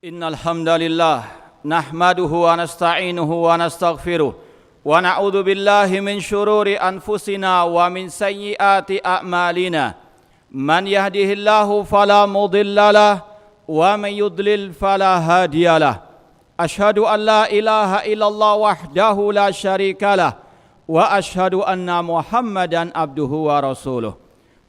Innal hamdalillah nahmaduhu wa nasta'inuhu wa nastaghfiruh wa na'udzu billahi min syururi anfusina wa min sayyiati a'malina. Man yahdihillahu fala mudhillalah wa man yudlil fala hadiyalah. Asyhadu an la ilaha illallah wahdahu la syarikalah wa asyhadu anna Muhammadan abduhu wa rasuluh.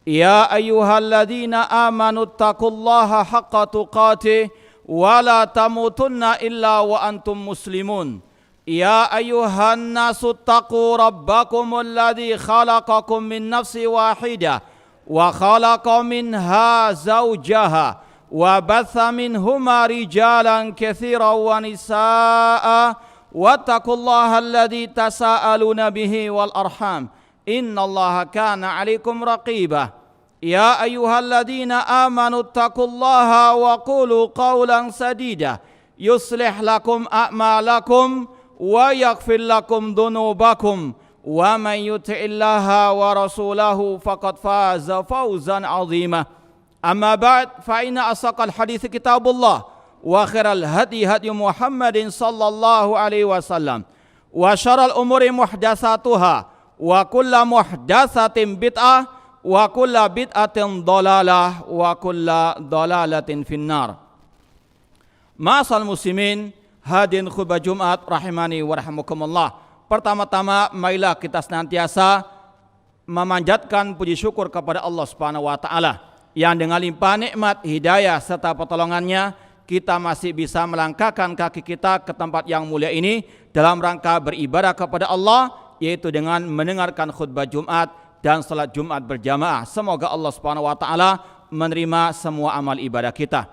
Ya ayyuhalladzina amanu taqullaha haqqa tuqatih wa la tamutunna illa wa antum muslimun. Ya ayyuhan nasu taqu rabbakumul ladzi khalaqakum min nafsin wahidah wa khalaqa minha zawjaha wa batha minhuma rijalan katsiran wa nisaa'a wattaqullaha alladzi tasaaluna bihi wal arham innallaha kana 'alaikum raqibah. Ya ayyuhalladzina amanu taqullaha wa qulu qawlan sadida yuslih lakum a'malakum wa yaghfir lakum dhunubakum wa man yuti'illaha wa rasulahu faqad faza fawzan 'azima. Amma ba'd, fa inna asaqal hadits kitabullah wa khairal hadi hadi Muhammadin sallallahu alaihi wasallam wa syarrul umuri muhdatsatuha wa kullu muhdatsatin bid'ah wa kullu bid'atin dhalalah wa kullu dhalalatin finnar. Ma'asal muslimin, hadirin khutbah Jumat rahimani wa rahimakumullah. Pertama-tama marilah kita senantiasa memanjatkan puji syukur kepada Allah Subhanahu wa taala yang dengan limpah nikmat, hidayah serta pertolongannya kita masih bisa melangkahkan kaki kita ke tempat yang mulia ini dalam rangka beribadah kepada Allah, yaitu dengan mendengarkan khutbah Jumat dan salat Jumat berjamaah. Semoga Allah Subhanahu wa taala menerima semua amal ibadah kita.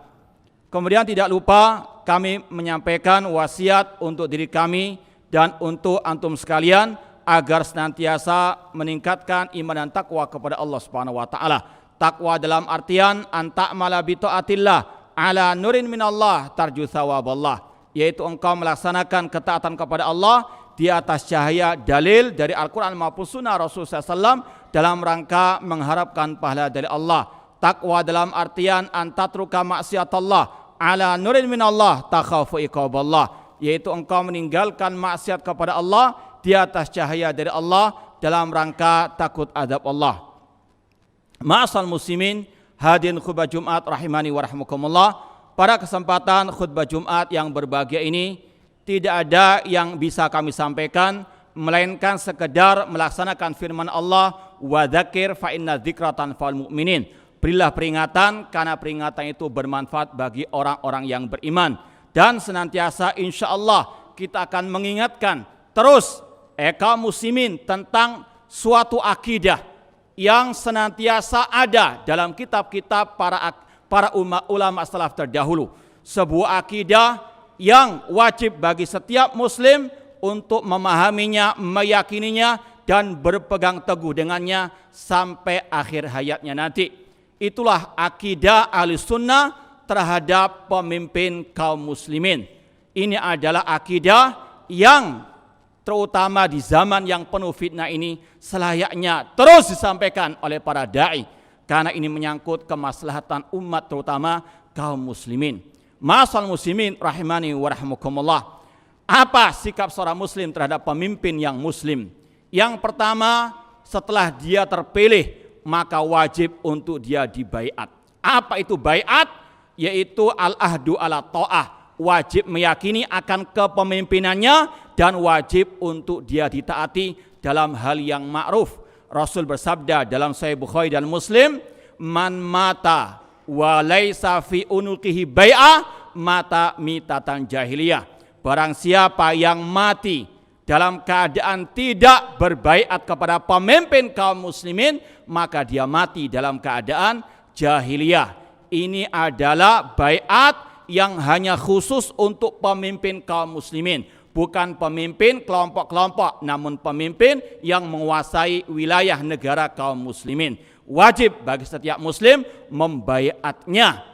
Kemudian tidak lupa kami menyampaikan wasiat untuk diri kami dan untuk antum sekalian agar senantiasa meningkatkan iman dan takwa kepada Allah Subhanahu wa taala. Takwa dalam artian anta'mala bi taatillah ala nurin minallah tarju thawaballah, yaitu engkau melaksanakan ketaatan kepada Allah di atas cahaya dalil dari Al-Quran maupun Sunnah Rasulullah SAW dalam rangka mengharapkan pahala dari Allah. Takwa dalam artian antatruka maksiatallah ala nurin minallah takhafu iqaballah, yaitu engkau meninggalkan maksiat kepada Allah di atas cahaya dari Allah dalam rangka takut azab Allah. Ma'asal muslimin, hadirin khutbah Jumat rahimani wa rahimakumullah. Pada kesempatan khutbah Jumat yang berbahagia ini, tidak ada yang bisa kami sampaikan melainkan sekedar melaksanakan firman Allah, wa dzakir fa inna dzikra tanfa'ul mu'minin. Berilah peringatan karena peringatan itu bermanfaat bagi orang-orang yang beriman. Dan senantiasa insyaallah kita akan mengingatkan terus kaum muslimin tentang suatu akidah yang senantiasa ada dalam kitab-kitab para ulama salaf terdahulu. Sebuah akidah yang wajib bagi setiap muslim untuk memahaminya, meyakininya, dan berpegang teguh dengannya sampai akhir hayatnya nanti. Itulah akidah Ahlussunnah terhadap pemimpin kaum muslimin. Ini adalah akidah yang terutama di zaman yang penuh fitnah ini selayaknya terus disampaikan oleh para da'i, karena ini menyangkut kemaslahatan umat terutama kaum muslimin. Ma'asal muslimin rahimani wa rahimakumullah. Apa sikap seorang muslim terhadap pemimpin yang muslim? Yang pertama, setelah dia terpilih maka wajib untuk dia dibaiat. Apa itu baiat? Yaitu al-ahdu ala ta'ah, wajib meyakini akan kepemimpinannya dan wajib untuk dia ditaati dalam hal yang ma'ruf. Rasul bersabda dalam Sahih Bukhari dan Muslim, man mata wa laisa fi unuqihi bai'ah mata mitatan jahiliyah. Barang siapa yang mati dalam keadaan tidak berbaiat kepada pemimpin kaum muslimin, maka dia mati dalam keadaan jahiliyah. Ini adalah baiat yang hanya khusus untuk pemimpin kaum muslimin, bukan pemimpin kelompok-kelompok, namun pemimpin yang menguasai wilayah negara kaum muslimin. Wajib bagi setiap muslim membaiatnya.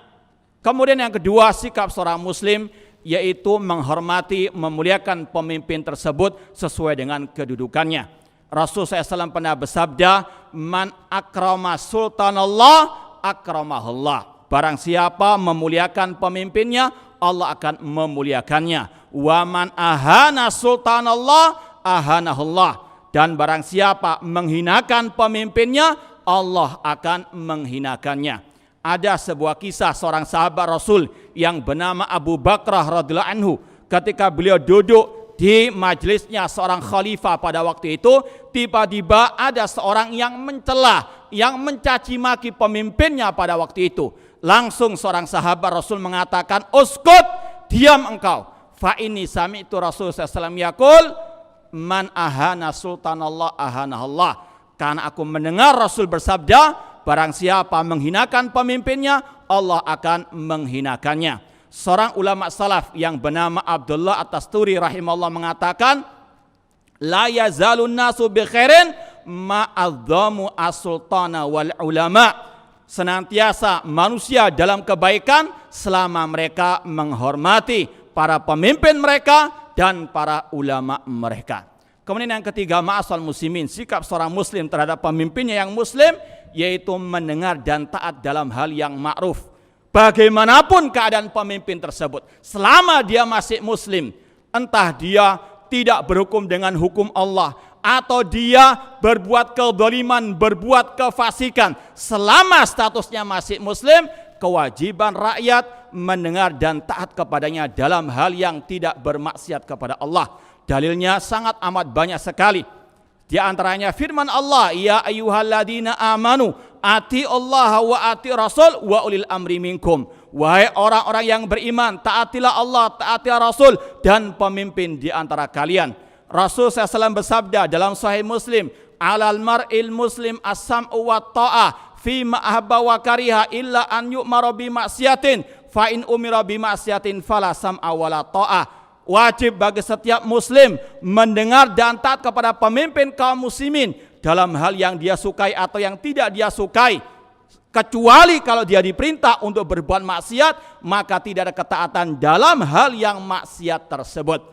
Kemudian yang kedua, sikap seorang muslim yaitu menghormati, memuliakan pemimpin tersebut sesuai dengan kedudukannya. Rasulullah SAW pernah bersabda, man akrama sultanallah akramahullah. Barang siapa memuliakan pemimpinnya, Allah akan memuliakannya. Wa man ahana sultanallah ahanahullah. Dan barang siapa menghinakan pemimpinnya, Allah akan menghinakannya. Ada sebuah kisah seorang sahabat Rasul yang bernama Abu Bakrah radhiyallahu anhu. Ketika beliau duduk di majelisnya seorang khalifah pada waktu itu, tiba-tiba ada seorang yang mencela, yang mencaci maki pemimpinnya pada waktu itu. Langsung seorang sahabat Rasul mengatakan, "Uskut, diam engkau. Fa inni sami'tu Rasul sallallahu alaihi wasallam yaqul, man ahana sultanallah ahanahullah." Karena aku mendengar Rasul bersabda, barang siapa menghinakan pemimpinnya, Allah akan menghinakannya. Seorang ulama salaf yang bernama Abdullah At-Tasturi rahimahullah mengatakan, la yazalun nasu bi khairin ma'adzamu as-sultana wal ulama. Senantiasa manusia dalam kebaikan selama mereka menghormati para pemimpin mereka dan para ulama mereka. Kemudian yang ketiga, ma'asal muslimin, sikap seorang muslim terhadap pemimpinnya yang muslim, yaitu mendengar dan taat dalam hal yang ma'ruf. Bagaimanapun keadaan pemimpin tersebut, selama dia masih muslim, entah dia tidak berhukum dengan hukum Allah, atau dia berbuat kezaliman, berbuat kefasikan, selama statusnya masih muslim, kewajiban rakyat mendengar dan taat kepadanya dalam hal yang tidak bermaksiat kepada Allah. Dalilnya sangat amat banyak sekali. Di antaranya firman Allah, ya ayyuhalladzina amanu ati Allah wa ati Rasul wa ulil amri minkum. Wahai orang-orang yang beriman, taatilah Allah, taatilah Rasul dan pemimpin di antara kalian. Rasul SAW bersabda dalam Sahih Muslim, alal mar'il muslim as-sam'u wa ta'ah fi ma ahabba wa kariha illa an yu'mara bi maksiatin fa in umira bi maksiatin fala sam'a wala ta'ah. Wajib bagi setiap muslim mendengar dan taat kepada pemimpin kaum muslimin dalam hal yang dia sukai atau yang tidak dia sukai. Kecuali kalau dia diperintah untuk berbuat maksiat, maka tidak ada ketaatan dalam hal yang maksiat tersebut.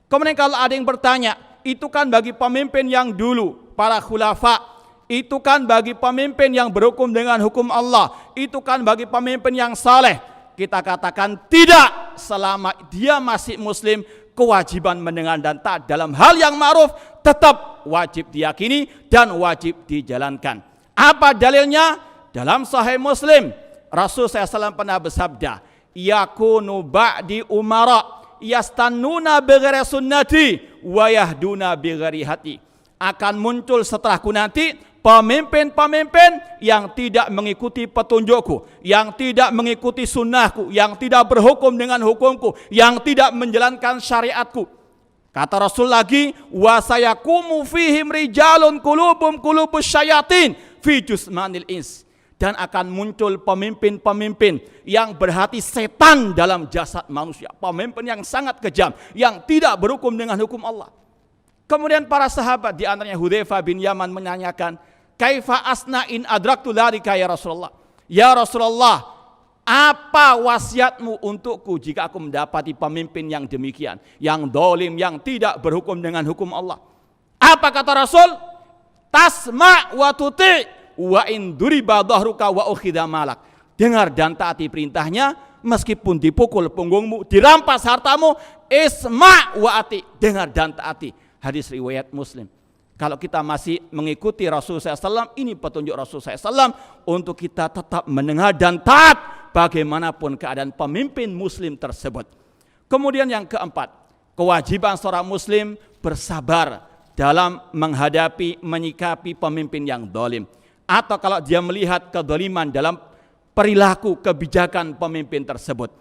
Kemudian kalau ada yang bertanya, itu kan bagi pemimpin yang dulu, para khulafa, itu kan bagi pemimpin yang berhukum dengan hukum Allah, itu kan bagi pemimpin yang saleh. Kita katakan tidak, selama dia masih muslim, kewajiban mendengar dan taat dalam hal yang ma'ruf tetap wajib diyakini dan wajib dijalankan. Apa dalilnya? Dalam Sahih Muslim, Rasul SAW pernah bersabda, yakunu ba'di umara yastannuna bighairi sunnati wa yahduna bighairi hati. Akan muncul setelahku nanti pemimpin-pemimpin yang tidak mengikuti petunjukku, yang tidak mengikuti sunnahku, yang tidak berhukum dengan hukumku, yang tidak menjalankan syariatku. Kata Rasul lagi, wa sayakumu fihim rijalun qulubum qulubus syayatin fi jusmanil ins. Dan akan muncul pemimpin-pemimpin yang berhati setan dalam jasad manusia. Pemimpin yang sangat kejam, yang tidak berhukum dengan hukum Allah. Kemudian para sahabat, di antaranya Hudzaifah bin Yaman menanyakan, kaifa asna in adraktu dzalika ya Rasulullah? Ya Rasulullah, apa wasiatmu untukku jika aku mendapati pemimpin yang demikian, yang zalim, yang tidak berhukum dengan hukum Allah? Apa kata Rasul? Tasma' wa tuti' wa in duriba dhahruka wa ukhidha malak. Dengar dan taati perintahnya, meskipun dipukul punggungmu, dirampas hartamu, isma' wa ati. Dengar dan taati. Hadis riwayat Muslim. Kalau kita masih mengikuti Rasulullah SAW, ini petunjuk Rasulullah SAW untuk kita tetap mendengar dan taat bagaimanapun keadaan pemimpin muslim tersebut. Kemudian yang keempat, kewajiban seorang muslim bersabar dalam menghadapi, menyikapi pemimpin yang zalim. Atau kalau dia melihat kezaliman dalam perilaku kebijakan pemimpin tersebut.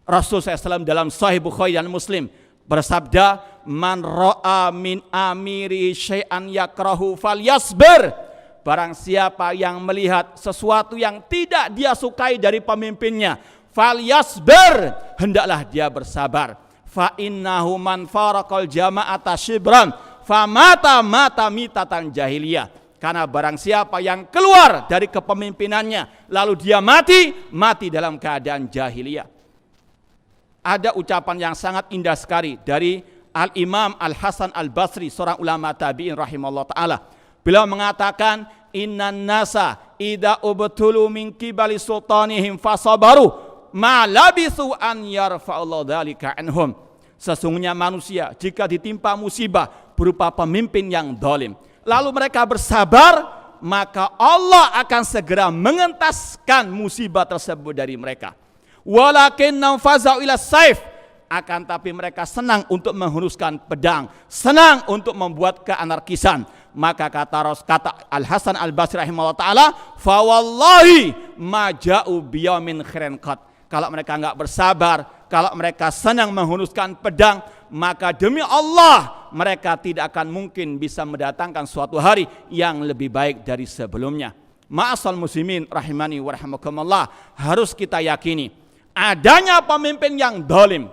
Rasulullah SAW dalam Sahih Bukhari dan Muslim bersabda, man ra'a min amiri syai'an yakrahu falyasbir. Barang siapa yang melihat sesuatu yang tidak dia sukai dari pemimpinnya, falyasbir, hendaklah dia bersabar. Fa innahu man faraqal jama'ata shibran famata mata mitatan jahiliyah. Karena barang siapa yang keluar dari kepemimpinannya lalu dia mati dalam keadaan jahiliyah. Ada ucapan yang sangat indah sekali dari Al-Imam Al-Hasan Al-Basri, seorang ulama tabi'in rahimahullah ta'ala. Beliau mengatakan, innan nasa idza ubtulu min qibali sultanihim fasabaru ma labithu an yarfa'allahu dzalika anhum. Sesungguhnya manusia jika ditimpa musibah berupa pemimpin yang zalim, lalu mereka bersabar, maka Allah akan segera mengentaskan musibah tersebut dari mereka. Walakin nafazau ila saif, akan tapi mereka senang untuk menghunuskan pedang, senang untuk membuat keanarkisan. Maka kata Al Hasan Al Basri rahimahullah taala, fa wallahi ma ja'u biyamin khairin qad. Kalau mereka enggak bersabar, kalau mereka senang menghunuskan pedang, maka demi Allah mereka tidak akan mungkin bisa mendatangkan suatu hari yang lebih baik dari sebelumnya. Ma'asal muslimin rahimani wa rahimakumullah, harus kita yakini adanya pemimpin yang zalim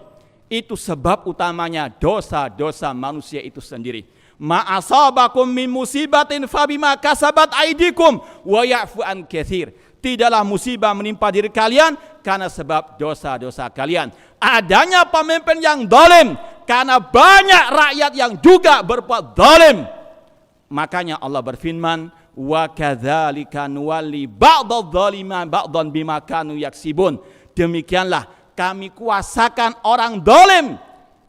itu sebab utamanya dosa-dosa manusia itu sendiri. Ma'asabakum min musibatin fabima kasabat aidikum wa ya'fu an katsir. Tidaklah musibah menimpa diri kalian karena sebab dosa-dosa kalian. Adanya pemimpin yang zalim karena banyak rakyat yang juga berbuat zalim. Makanya Allah berfirman, wa kadzalika nuwalli ba'dadh-dhalimin ba'dhan bima kanu yaksibun. Demikianlah kami kuasakan orang zalim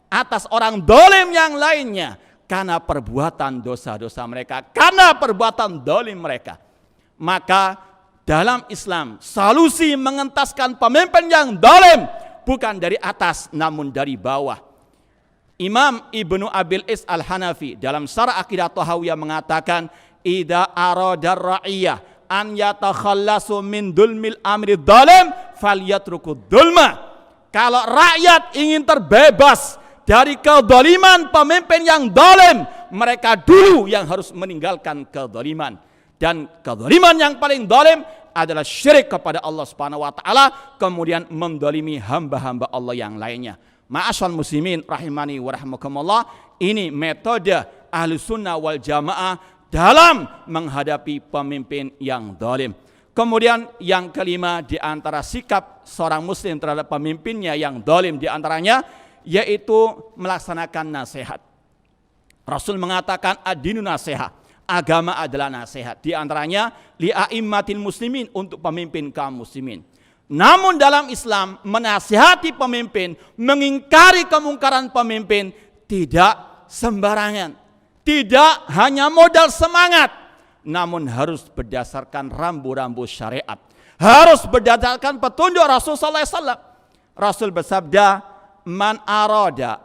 atas orang zalim yang lainnya karena perbuatan dosa-dosa mereka, karena perbuatan zalim mereka. Maka dalam Islam, solusi mengentaskan pemimpin yang zalim bukan dari atas namun dari bawah. Imam Ibnu Abil Is Al-Hanafi dalam Syarah Aqidah Thahawiyah mengatakan, idza arada ar-ra'iyah an yatakhallasu min dzulmil amri zalim falyatruku dzulma. Kalau rakyat ingin terbebas dari kezaliman pemimpin yang zalim, mereka dulu yang harus meninggalkan kezaliman. Dan kezaliman yang paling zalim adalah syirik kepada Allah Subhanahu wa taala, kemudian menzalimi hamba-hamba Allah yang lainnya. Ma'asyal muslimin rahimani wa rahimakumullah, ini metode Ahlus Sunnah wal Jamaah dalam menghadapi pemimpin yang zalim. Kemudian yang kelima di antara sikap seorang muslim terhadap pemimpinnya yang zalim di antaranya yaitu melaksanakan nasihat. Rasul mengatakan ad-dinu nasihat. Agama adalah nasihat. Di antaranya li'a'immatil muslimin, untuk pemimpin kaum muslimin. Namun dalam Islam menasihati pemimpin, mengingkari kemungkaran pemimpin tidak sembarangan. Tidak hanya modal semangat, namun harus berdasarkan rambu-rambu syariat. Harus berdasarkan petunjuk Rasul sallallahu alaihi wasallam. Rasul bersabda, man arada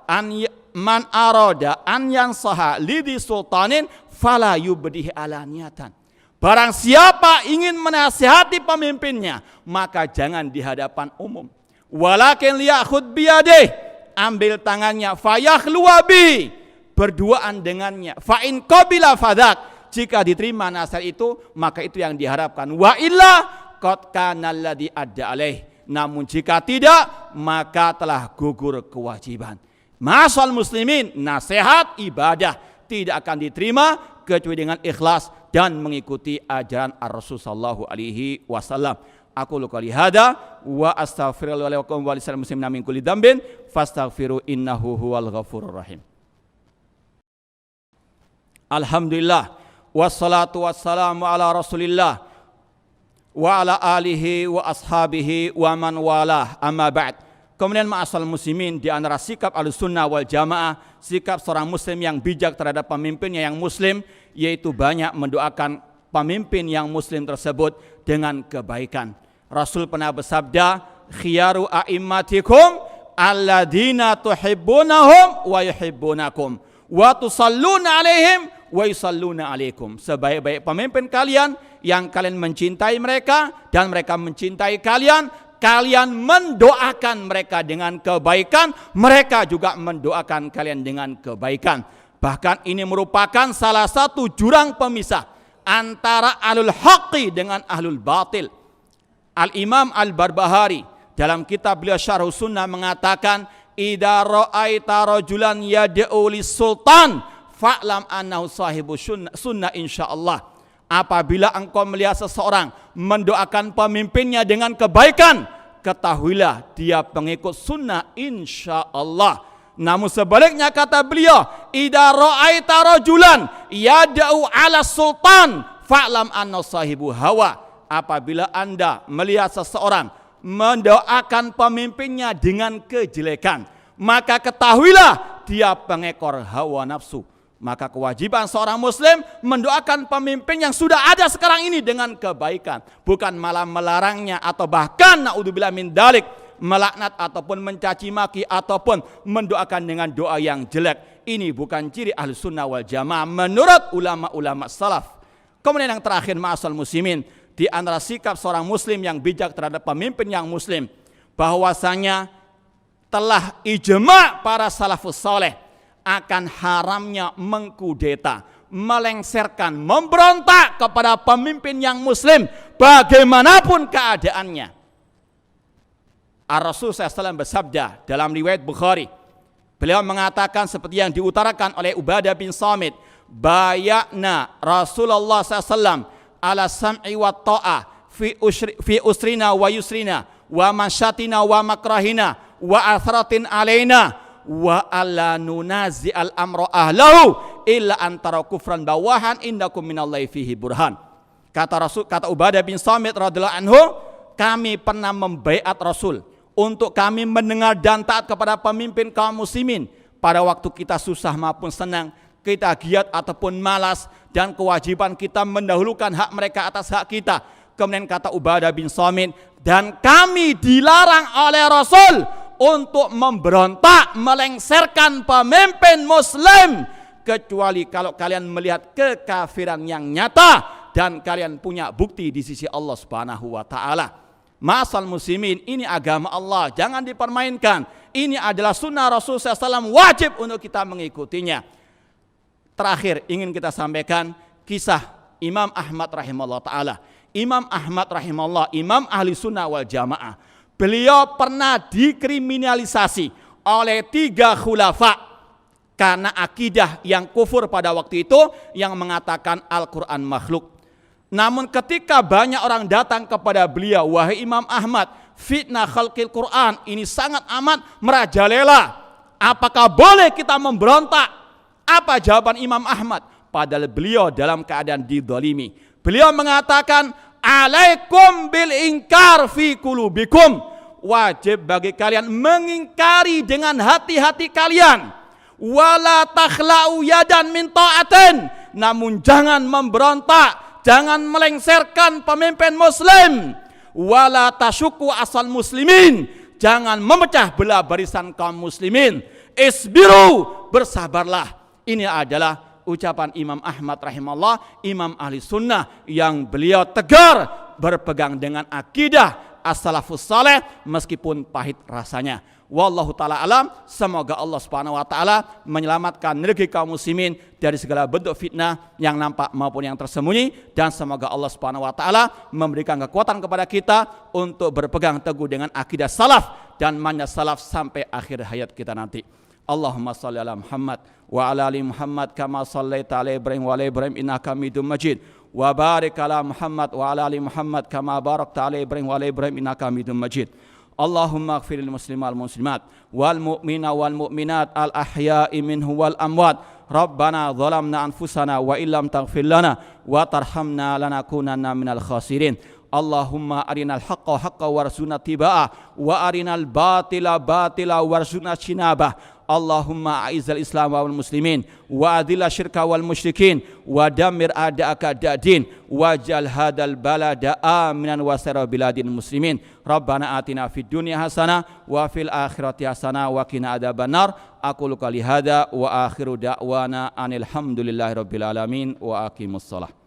an yansaha lidi sultanin fala yubdihi alaniyatan. Barang siapa ingin menasihati pemimpinnya, maka jangan di hadapan umum. Walakin liyakhud biyadih, ambil tangannya, fayakhluwa bi, berduaan dengannya. Fa in qabila fadak, jika diterima nasihat itu, maka itu yang diharapkan. Wa illa qad kana alladhi adda alaih. Namun jika tidak, maka telah gugur kewajiban. Ma'asal muslimin, nasihat ibadah tidak akan diterima kecuali dengan ikhlas dan mengikuti ajaran Ar-Rasul sallallahu alaihi wasallam. Aku qouli hada wa astaghfirullah wa lakum wa lisal muslimin min kulli dzambin fastaghfiru innahu huwal ghafurur rahim. Alhamdulillah wassalatu wassalamu ala Rasulillah wa ala alihi wa ashabihi wa man walah, amma ba'd. Kemudian ma'asal muslimin, di antara sikap Ahlussunnah wal Jamaah, sikap seorang muslim yang bijak terhadap pemimpinnya yang muslim, yaitu banyak mendoakan pemimpin yang muslim tersebut dengan kebaikan. Rasul pernah bersabda, khiyaru a'immatikum alladina tuhibbunahum wa yuhibbunakum wa tusalluna alaihim wa yusalluna alaikum. Sebaik-baik pemimpin kalian yang kalian mencintai mereka dan mereka mencintai kalian, kalian mendoakan mereka dengan kebaikan, mereka juga mendoakan kalian dengan kebaikan. Bahkan ini merupakan salah satu jurang pemisah antara ahlul haqqi dengan ahlul batil. Al-Imam Al-Barbahari dalam kitab beliau Syarh Sunnah mengatakan, idza ra'aita rajulan yad'u lis-sultan fa'lam annahu sahibu sunnah insyaallah. Apabila engkau melihat seseorang mendoakan pemimpinnya dengan kebaikan, ketahuilah dia pengikut sunnah insyaallah. Namun sebaliknya kata beliau, idza ra'aita rajulan yad'u 'ala sultan fa'lam anna sahibu hawa. Apabila Anda melihat seseorang mendoakan pemimpinnya dengan kejelekan, maka ketahuilah dia pengekor hawa nafsu. Maka kewajiban seorang muslim mendoakan pemimpin yang sudah ada sekarang ini dengan kebaikan, bukan malah melarangnya atau bahkan naudzubillah min dzalik melaknat ataupun mencaci maki ataupun mendoakan dengan doa yang jelek. Ini bukan ciri ahli sunnah wal jamaah menurut ulama-ulama salaf. Kemudian yang terakhir, ma'asal muslimin, di antara sikap seorang muslim yang bijak terhadap pemimpin yang muslim, bahwasanya telah ijma' para salafus saleh akan haramnya mengkudeta, melengsarkan, memberontak kepada pemimpin yang muslim bagaimanapun keadaannya. Ar-Rasul SAW bersabda dalam riwayat Bukhari, beliau mengatakan seperti yang diutarakan oleh Ubadah bin Samit, bayakna Rasulullah SAW ala sam'i wa ta'ah fi usrina wa yusrina wa masyatina wa makrahina wa athratin alaina wa alla nunazi al amra ahlahu illa antara kufran bawahan indakum minallahi fihi burhan. Kata Ubadah bin Samit radhiyallahu anhu, kami pernah membaiat Rasul untuk kami mendengar dan taat kepada pemimpin kaum muslimin pada waktu kita susah maupun senang, kita giat ataupun malas, dan kewajiban kita mendahulukan hak mereka atas hak kita. Kemudian kata Ubadah bin Samit, dan kami dilarang oleh Rasul untuk memberontak, melengsarkan pemimpin muslim, kecuali kalau kalian melihat kekafiran yang nyata dan kalian punya bukti di sisi Allah Subhanahu wa taala. Ma'asal muslimin, ini agama Allah, jangan dipermainkan. Ini adalah sunnah Rasul SAW, wajib untuk kita mengikutinya. Terakhir ingin kita sampaikan kisah Imam Ahmad rahimahullah taala. Imam Ahmad rahimahullah, imam ahli sunnah wal jamaah. Beliau pernah dikriminalisasi oleh 3 khulafa karena akidah yang kufur pada waktu itu yang mengatakan Al-Quran makhluk. Namun ketika banyak orang datang kepada beliau, wahai Imam Ahmad, fitnah khalqil Quran ini sangat amat merajalela. Apakah boleh kita memberontak? Apa jawaban Imam Ahmad? Padahal beliau dalam keadaan didolimi. Beliau mengatakan, alaikum bil inkar fi qulubikum. Wajib bagi kalian mengingkari dengan hati-hati kalian. Wala takhla'u yadan min ta'atin. Namun jangan memberontak, jangan melengsarkan pemimpin muslim. Wala tasyuku asal muslimin. Jangan memecah belah barisan kaum muslimin. Isbiru, bersabarlah. Ini adalah ucapan Imam Ahmad rahimahullah, imam ahli sunnah yang beliau tegar berpegang dengan akidah as-salafus saleh meskipun pahit rasanya. Wallahu ta'ala alam, semoga Allah subhanahu wa ta'ala menyelamatkan negeri kaum muslimin dari segala bentuk fitnah yang nampak maupun yang tersembunyi, dan semoga Allah subhanahu wa ta'ala memberikan kekuatan kepada kita untuk berpegang teguh dengan akidah salaf dan manhaj salaf sampai akhir hayat kita nanti. Allahumma salli ala Muhammad wa ala ali Muhammad kama sallaita ala Ibrahim wa ala Ibrahim innaka Hamidum Majid, wa barik ala Muhammad wa ala ali Muhammad kama barakta ala Ibrahim wa ala Ibrahim innaka Hamidum Majid. Allahumma ighfir lil muslimin wal muslimat wal mu'mina wal mu'minat al ahya'i minhu wal amwat. Rabbana zalamna anfusana wa illam taghfir lana wa tarhamna lanakunanna minal khasirin. Allahumma arinal haqqa haqqa warzuqna tiba'ah wa arinal batila batila warzuqna jinabah. Allahumma a'izzal islam wal muslimin wa adilla syirka wal musyrikin wa damir a'da'aka da'din waj'al hadal balada aminan wa sara biladil muslimin. Rabbana atina fid dunya hasanah wa fil akhirati hasanah wa qina adzabannar. Aqulu qali hadza wa akhiru da'wana anil hamdulillahi rabbil alamin wa aqimus shalah.